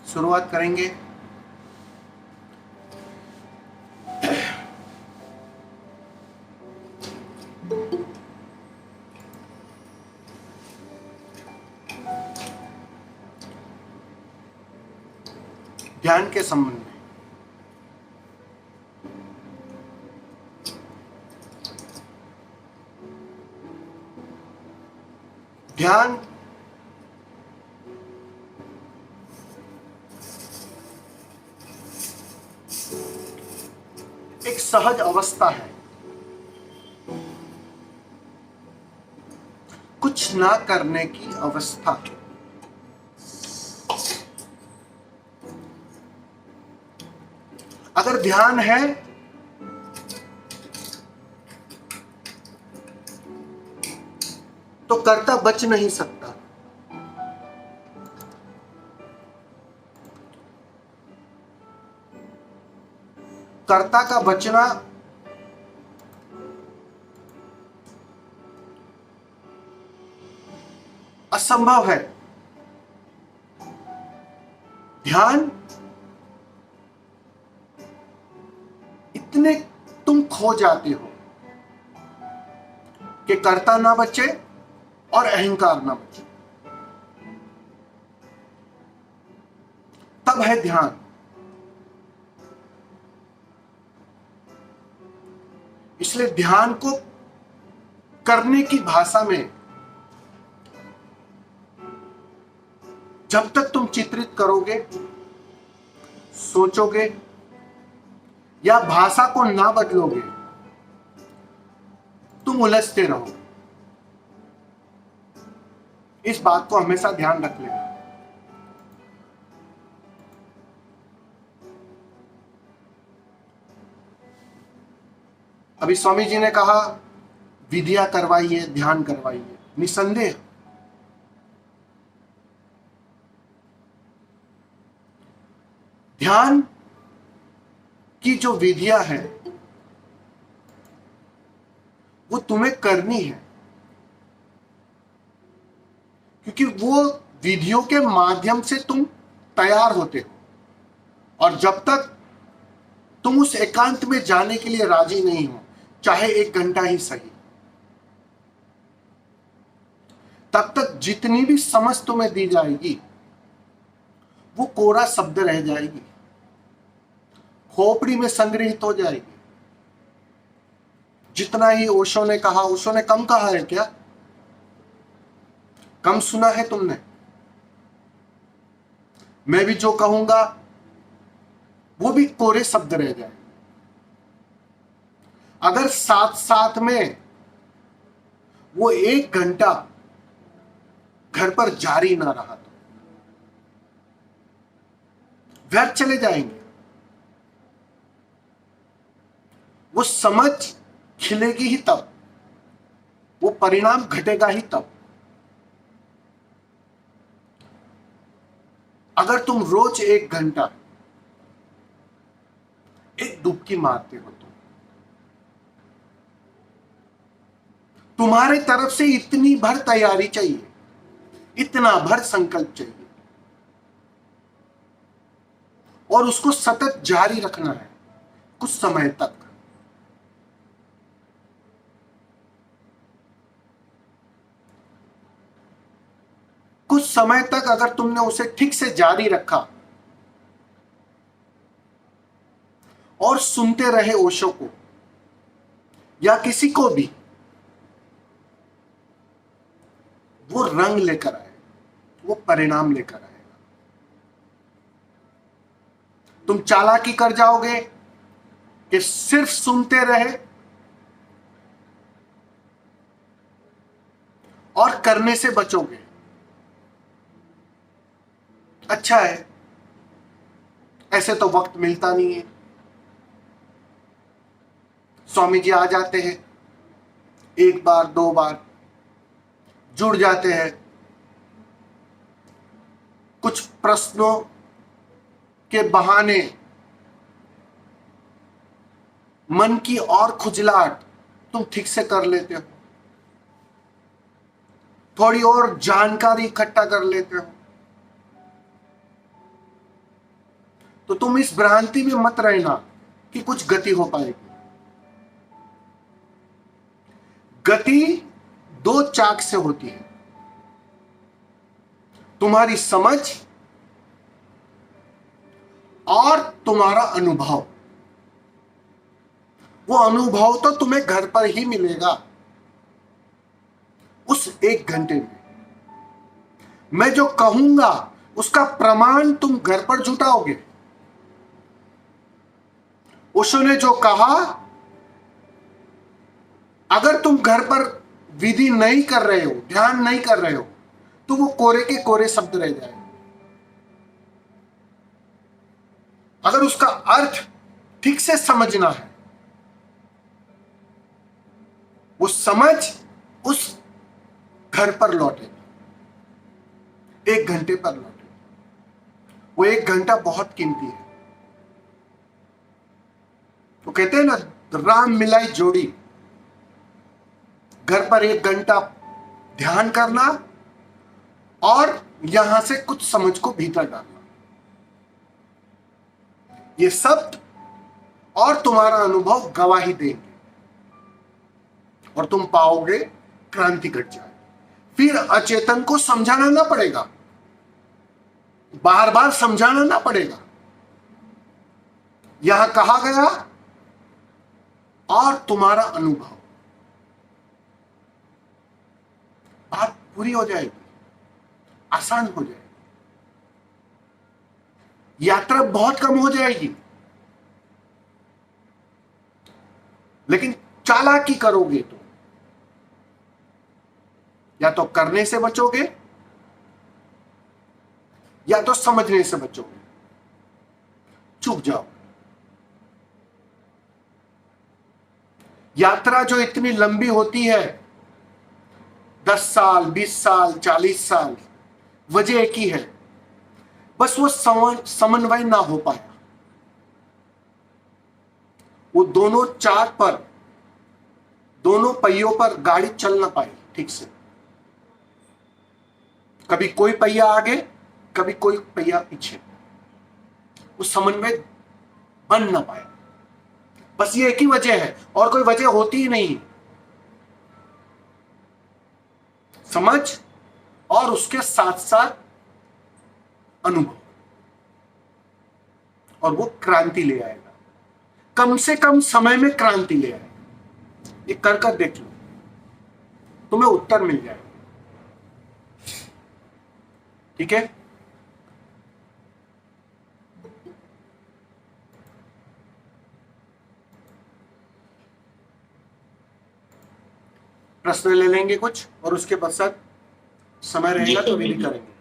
शुरुआत करेंगे। ध्यान के संबंध में। ध्यान एक सहज अवस्था है, कुछ ना करने की अवस्था। अगर ध्यान है तो कर्ता बच नहीं सकता। कर्ता का बचना असंभव है। ध्यान इतने तुम खो जाते हो कि कर्ता ना बचे और अहंकार ना बचे, तब है ध्यान। इसलिए ध्यान को करने की भाषा में जब तक तुम चित्रित करोगे, सोचोगे या भाषा को ना बदलोगे, तुम उलझते रहोगे। इस बात को हमेशा ध्यान रख लेना। अभी स्वामी जी ने कहा विद्या करवाइए, ध्यान करवाइए। निसंदेह ध्यान की जो विधियां है वो तुम्हें करनी है, क्योंकि वो विधियों के माध्यम से तुम तैयार होते हो। और जब तक तुम उस एकांत में जाने के लिए राजी नहीं हो, चाहे 1 घंटा ही सही, तब तक जितनी भी समझ तुम्हें दी जाएगी वो कोरा शब्द रह जाएगी, खोपड़ी में संग्रहित हो जाएगी। जितना ही ओशो ने कहा, ओशो ने कम कहा है क्या? कम सुना है तुमने? मैं भी जो कहूंगा वो भी कोरे शब्द रह जाए। अगर साथ साथ में वो 1 घंटा घर पर जारी ना रहा तो व्यर्थ चले जाएंगे। वो समझ खिलेगी ही तब, वो परिणाम घटेगा ही तब। अगर तुम रोज 1 घंटा एक डुबकी मारते हो तो तुम्हारे तरफ से इतनी भर तैयारी चाहिए, इतना भर संकल्प चाहिए, और उसको सतत जारी रखना है कुछ समय तक। कुछ समय तक अगर तुमने उसे ठीक से जारी रखा और सुनते रहे ओशो को या किसी को भी, वो रंग लेकर आए, वो परिणाम लेकर आएगा। तुम चालाकी कर जाओगे कि सिर्फ सुनते रहे और करने से बचोगे। अच्छा है, ऐसे तो वक्त मिलता नहीं है। स्वामी जी आ जाते हैं, 1 बार 2 बार जुड़ जाते हैं, कुछ प्रश्नों के बहाने मन की और खुजलाहट तुम ठीक से कर लेते हो, थोड़ी और जानकारी इकट्ठा कर लेते हो, तो तुम इस भ्रांति में मत रहना कि कुछ गति हो पाएगी। गति दो चाक से होती है, तुम्हारी समझ और तुम्हारा अनुभव। वो अनुभव तो तुम्हें घर पर ही मिलेगा उस 1 घंटे में। मैं जो कहूंगा उसका प्रमाण तुम घर पर जुटाओगे। ओशो ने जो कहा, अगर तुम घर पर विधि नहीं कर रहे हो, ध्यान नहीं कर रहे हो, तो वो कोरे के कोरे शब्द रह जाए। अगर उसका अर्थ ठीक से समझना है, वो समझ उस घर पर लौटेगा, 1 घंटे पर लौटेगा। वो 1 घंटा बहुत कीमती है। तो कहते हैं ना, राम मिलाई जोड़ी। घर पर 1 घंटा ध्यान करना और यहां से कुछ समझ को भीतर डालना, ये शब्द और तुम्हारा अनुभव गवाही देंगे और तुम पाओगे क्रांति घट जाए। फिर अचेतन को समझाना ना पड़ेगा, बार बार समझाना ना पड़ेगा। यहां कहा गया और तुम्हारा अनुभव, बात पूरी हो जाएगी, आसान हो जाएगी, यात्रा बहुत कम हो जाएगी। लेकिन चालाकी करोगे तो या तो करने से बचोगे या तो समझने से बचोगे, चूक जाओ। यात्रा जो इतनी लंबी होती है, 10 साल, 20 साल, 40 साल, वजह एक ही है, बस वो समन्वय ना हो पाया। वो दोनों चाक पर, दोनों पहियों पर गाड़ी चल ना पाई ठीक से। कभी कोई पहिया आगे, कभी कोई पहिया पीछे, वो समन्वय बन ना पाया। बस ये एक ही वजह है, और कोई वजह होती ही नहीं। समझ और उसके साथ साथ अनुभव, और वो क्रांति ले आएगा, कम से कम समय में क्रांति ले आएगा। ये कर देख लो, तुम्हें उत्तर मिल जाएगा। ठीक है। प्रश्न ले लेंगे कुछ, और उसके पश्चात समय रहेगा तो विधि करेंगे।